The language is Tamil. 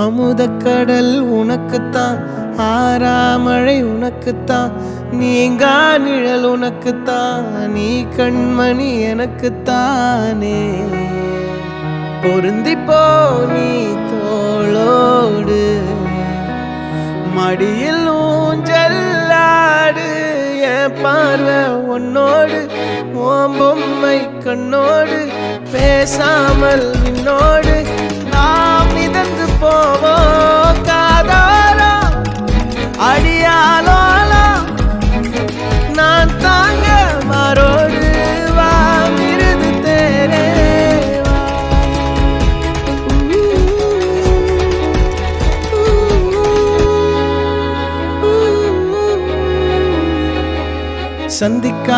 அமுதக்கடல் உனக்குத்தான், ஆறாமழை உனக்குத்தான், நீங்கா நிழல் உனக்குத்தான், நீ கண்மணி எனக்குத்தானே. பொருந்திப்போ நீ தோளோடு, மடியில் ஊஞ்சல்லாடு, என் பார்வை உன்னோடு, ஓம் பொம்மை கண்ணோடு, பேசாமல் விண்ணோடு நாம் மிதந்து போவோம் காதாரா அடியாலோலா. நான் தாங்க மாறோடு வா மிருது தேரே வா. சந்திக்கா